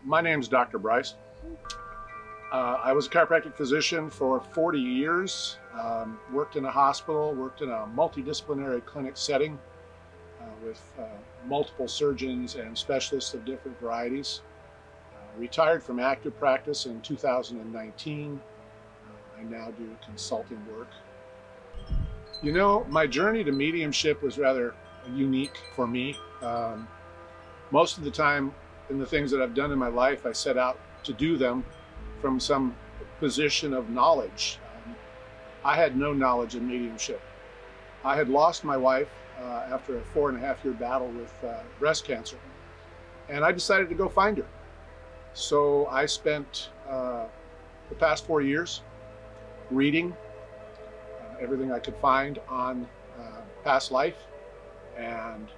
My name's Dr. Bryce. I was a chiropractic physician for 40 years, worked in a hospital, worked in a multidisciplinary clinic setting with multiple surgeons and specialists of different varieties. Retired from active practice in 2019. I now do consulting work. You know, my journey to mediumship was rather unique for me. Most of the time in the things that I've done in my life, I set out to do them from some position of knowledge. I had no knowledge of mediumship. I had lost my wife after a 4.5-year battle with breast cancer, and I decided to go find her. So I spent the past 4 years reading everything I could find on past life and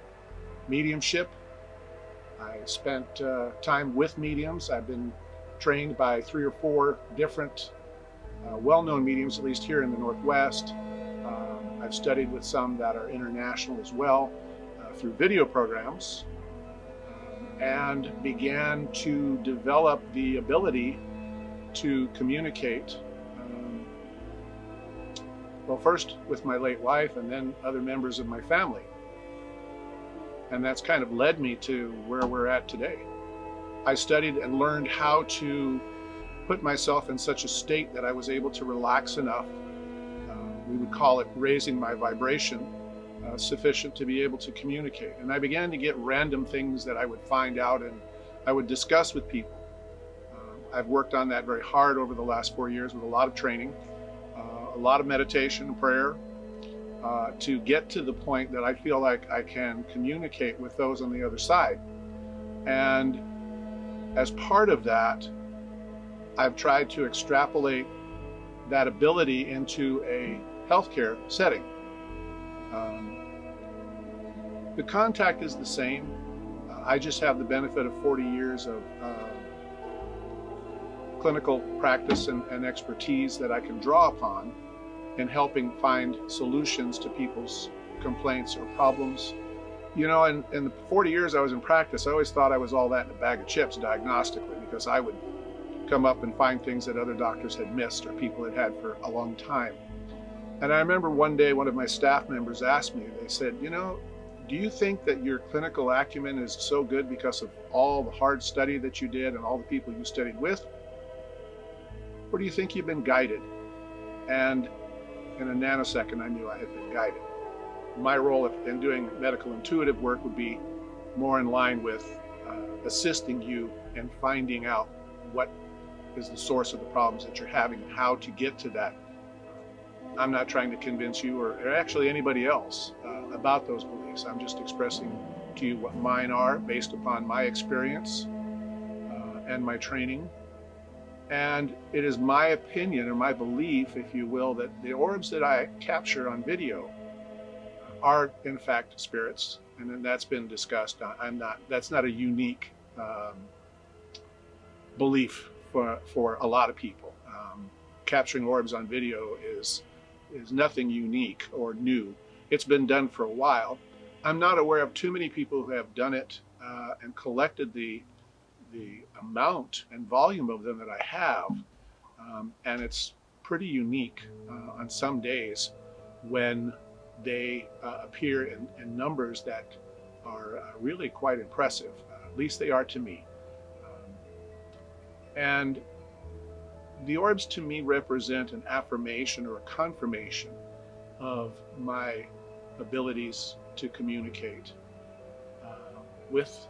mediumship. I spent time with mediums. I've been trained by 3 or 4 different well-known mediums, at least here in the Northwest. I've studied with some that are international as well through video programs, and began to develop the ability to communicate, well, first with my late wife and then other members of my family. And that's kind of led me to where we're at today. I studied and learned how to put myself in such a state that I was able to relax enough. We would call it raising my vibration, sufficient to be able to communicate. And I began to get random things that I would find out and I would discuss with people. I've worked on that very hard over the last 4 years with a lot of training, a lot of meditation and prayer, to get to the point that I feel like I can communicate with those on the other side. And as part of that, I've tried to extrapolate that ability into a healthcare setting. The contact is the same. I just have the benefit of 40 years of clinical practice and expertise that I can draw upon in helping find solutions to people's complaints or problems. You know, in the 40 years I was in practice, I always thought I was all that in a bag of chips diagnostically, because I would come up and find things that other doctors had missed or people had had for a long time. And I remember one day one of my staff members asked me, they said, you know, do you think that your clinical acumen is so good because of all the hard study that you did and all the people you studied with? Or do you think you've been guided? And in a nanosecond, I knew I had been guided. My role in doing medical intuitive work would be more in line with assisting you in finding out what is the source of the problems that you're having and how to get to that. I'm not trying to convince you or actually anybody else about those beliefs. I'm just expressing to you what mine are based upon my experience and my training. And it is my opinion or my belief, if you will, that the orbs that I capture on video are in fact spirits, and then that's been discussed. That's not a unique belief for a lot of people. Capturing orbs on video is nothing unique or new. It's been done for a while. I'm not aware of too many people who have done it and collected the amount and volume of them that I have, and it's pretty unique on some days when they appear in numbers that are really quite impressive. At least they are to me. And the orbs to me represent an affirmation or a confirmation of my abilities to communicate with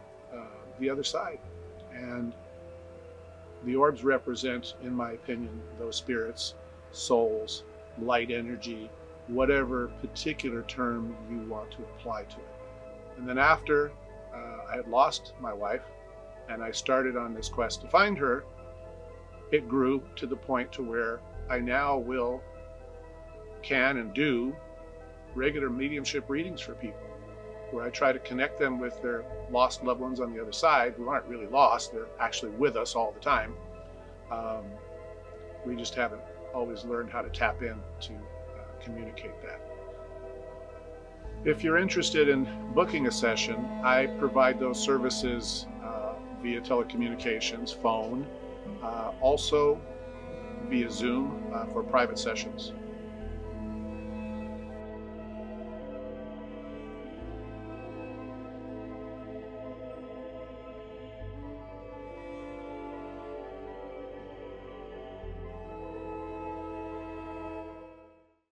the other side. And the orbs represent, in my opinion, those spirits, souls, light energy, whatever particular term you want to apply to it. And then after I had lost my wife and I started on this quest to find her, it grew to the point to where I now can and do regular mediumship readings for people, where I try to connect them with their lost loved ones on the other side, who aren't really lost, they're actually with us all the time. We just haven't always learned how to tap in to communicate that. If you're interested in booking a session, I provide those services via telecommunications, phone, also via Zoom for private sessions.